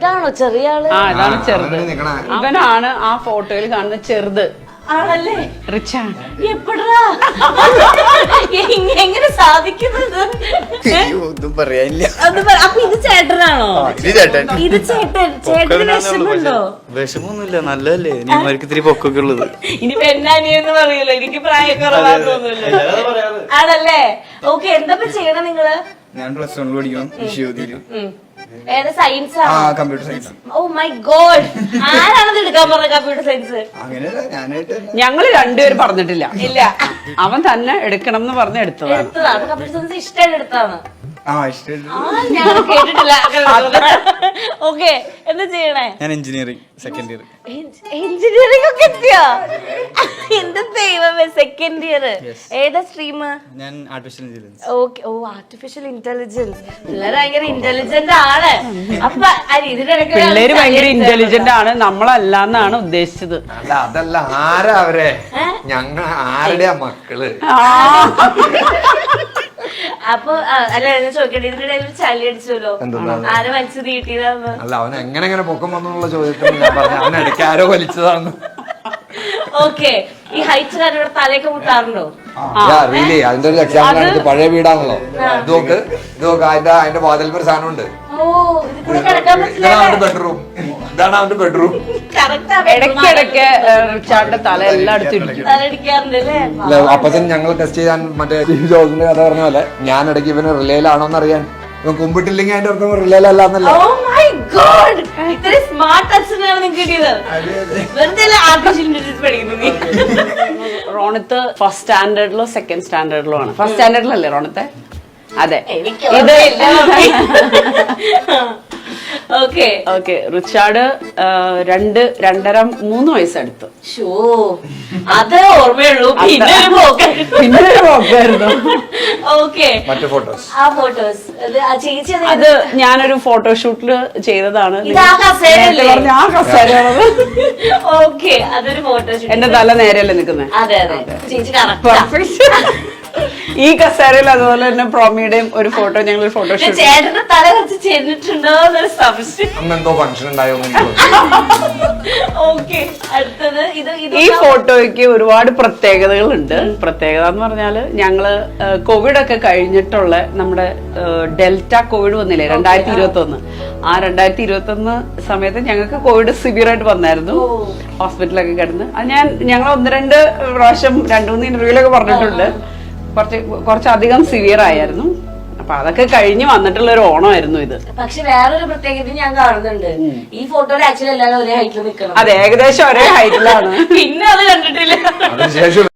ഇതാണോ ചെറിയ ആള്? ആ ഇതാണ് ചെറുത്. ഇവനാണ് ആ ഫോട്ടോയിൽ കാണുന്ന ചെറുത്. ആണല്ലേ? റിച്ചാണ്. എപ്പടാ എങ്ങനെ സാധിക്കുന്നത്? ഒന്നും പറയാനില്ല. അപ്പൊ ഇത് ചേട്ടനാണോ? ഇത് ചേട്ടന് വിഷമുണ്ടോ? വിഷമൊന്നുമില്ല, നല്ലതല്ലേ? നീമാർക്ക് ഇത്തിരി പൊക്കൊക്കെ ഉള്ളത്. ഇനി പെണ്ണാനിയെന്ന് പറയൂല്ലോ, എനിക്ക് പ്രായക്കുറവാന്ന് തോന്നുന്നു. ആണല്ലേ? ഓക്കെ, എന്താ ചെയ്യണം നിങ്ങള്? ഞാൻ +1 പഠിക്കണം വിശ്വതിയില്. ഏതാ science? Computer science. Oh my God, ആരാണത് എടുക്കാൻ പറഞ്ഞ കമ്പ്യൂട്ടർ സയൻസ്? അങ്ങനെയല്ല, ഞാനായിട്ട് ഞങ്ങള് രണ്ടുപേരും പറഞ്ഞിട്ടില്ല. ഇല്ല, അവൻ തന്നെ എടുക്കണം എന്ന് പറഞ്ഞ് എടുത്തതാണ്. കമ്പ്യൂട്ടർ സയൻസ് ഇഷ്ടമായിട്ട് എടുത്താണ്. ഇഷ്ടം. ഞാൻ കേട്ടിട്ടില്ല. ഓക്കെ, എന്താ ചെയ്യണേ? ഞാൻ എഞ്ചിനീയറിംഗ് സെക്കൻഡ് ഇയർ. എഞ്ചിനീയറിംഗ് ഒക്കെ എത്തിയോ? എന്താ ദൈവമേ, സെക്കൻഡ് ഇയർ. ഏതാ സ്ട്രീം? ഞാൻ ആർട്ടിഫിഷ്യൽ ഇന്റലിജൻസ്. ഓക്കെ. ഓ, ആർട്ടിഫിഷ്യൽ ഇന്റലിജൻസ്. പിള്ളേർ ഭയങ്കര ഇന്റലിജന്റ് ആണ്. അപ്പൊ ഇതിനിടയ്ക്ക് പിള്ളേര് ഭയങ്കര ഇന്റലിജന്റ് ആണ്, നമ്മളല്ലാന്നാണ് ഉദ്ദേശിച്ചത്. അല്ല, അതല്ല, ആരാ അവരെ? ഞങ്ങൾ ആരുടെയാ മക്കള്? അപ്പൊ അല്ല, ചോദിക്കട്ടെ, ഇതിനിടയിൽ ചളി അടിച്ചല്ലോ, ആരെ വലിച്ചു നീട്ടിയതാന്ന്? അല്ല, അവൻ എങ്ങനെ പൊക്കം വന്നുള്ള ചോദ്യത്തിന് ഞാൻ പറഞ്ഞു അവൻ ഇടയ്ക്ക് ആരോ വലിച്ചതാണ്. ഓക്കെ, ഈ ഹൈറ്റ് കാരുടെ തലയൊക്കെ മുട്ടാറുണ്ടോ? റിയലി അതിന്റെ ഒരു എക്സാമ്പിൾ ആണ്. പഴയ വീടാണല്ലോ. ഇത് നോക്ക്, അതിന്റെ വാതിൽ ഒരു സാധനം ഉണ്ട്. ഓ, ഇത് കൂടെ കിടക്കാൻ പറ്റില്ല. ഇതാണ് അവന്റെ ബെഡ്റൂം. ഇതാണ് അവന്റെ ബെഡ്റൂം. ഇടയ്ക്കിടയ്ക്ക് റിച്ചാർഡിന്റെ തല എല്ലായിടത്തും ഇടിക്കും. തലടിക്കാറുണ്ട് അല്ലേ? അപ്പച്ചൻ ഞങ്ങൾ ടെസ്റ്റ് ചെയ്യാൻ മറ്റേ ജോസിന്റെ കഥ പറഞ്ഞ പോലെ ഞാൻ ഇടയ്ക്ക് ഇവന് റിലേയിലാണോന്ന് അറിയാൻ, ഇവൻ കുമ്പിട്ടില്ലെങ്കിൽ അതിന്റെ അർത്ഥം റിലേയിലല്ലാന്നല്ല. Oh my God! ഇത്ര സ്മാർട്ട് അച്ഛനാണ് നിങ്ങൾക്ക് കിട്ടിയത്. വെറുതെ ആർട്ടിഫിഷ്യൽ ഇന്റലിജൻസ് പഠിക്കുന്നു നീ. റോണത്ത് ഫസ്റ്റ് സ്റ്റാൻഡേർഡിലോ സെക്കൻഡ് സ്റ്റാൻഡേർഡിലോ ആണ്. ഫസ്റ്റ് സ്റ്റാൻഡേർഡിലല്ലേ റോണത്തെ? അതെ. ഇത് ഓക്കെ. Okay, Richard 2, 2.5, 3 വയസ്സടുത്തു. അതേ ഓർമ്മയുള്ളൂ. പിന്നെ ഒരു പോക്കായിരുന്നു. ഓക്കെ, മറ്റു ഫോട്ടോസ്, ആ ഫോട്ടോസ് ചേച്ചി അത് ഞാനൊരു ഫോട്ടോഷൂട്ടില് ചെയ്തതാണ്. ആ കസേരയാണത്. ഓക്കെ, അതൊരു ഫോട്ടോഷൂട്ട്. എന്റെ തല നേരെയല്ലേ നിൽക്കുന്നത്? അതെ അതെ, ചേച്ചി പെർഫെക്റ്റ്. ഈ കസേരയിൽ അതുപോലെ തന്നെ പ്രോമിയുടെയും ഒരു ഫോട്ടോ ഞങ്ങൾ ഫോട്ടോഷൂട്ട്. ചേട്ടന്റെ തല കുറച്ച് ചെന്നിട്ടുണ്ടോ എന്നൊരു സംശയം. അന്നെന്തോ ഫംഗ്ഷൻ ഉണ്ടായോ? ഓക്കെ, അടുത്തത് ഈ ഫോട്ടോയ്ക്ക് ഒരുപാട് പ്രത്യേകതകളുണ്ട്. പ്രത്യേകത എന്ന് പറഞ്ഞാല് ഞങ്ങള് കോവിഡ് ഒക്കെ കഴിഞ്ഞിട്ടുള്ള നമ്മുടെ ഡെൽറ്റ കോവിഡ് വന്നില്ലേ 2021. ആ 2021 സമയത്ത് ഞങ്ങൾക്ക് കോവിഡ് സിവിയർ ആയിട്ട് വന്നായിരുന്നു. ഹോസ്പിറ്റലൊക്കെ കിടന്ന് ഞങ്ങൾ 1-2 പ്രാവശ്യം 2-3 ഇന്റർവ്യൂലൊക്കെ പറഞ്ഞിട്ടുണ്ട്. കുറച്ചധികം സിവിയർ ആയിരുന്നു. അപ്പൊ അതൊക്കെ കഴിഞ്ഞ് വന്നിട്ടുള്ള ഒരു ഓണമായിരുന്നു ഇത്. പക്ഷെ വേറൊരു പ്രത്യേകത ഞാൻ കാണുന്നുണ്ട്. ഈ ഫോട്ടോയിൽ ആക്ച്വലി എല്ലാവരും ഒരേ ഹൈറ്റിൽ നിൽക്കണം. അതെ, ഏകദേശം ഒരേ ഹൈറ്റിലാണ്. പിന്നെ അത് കണ്ടിട്ടില്ല. അതിനുശേഷം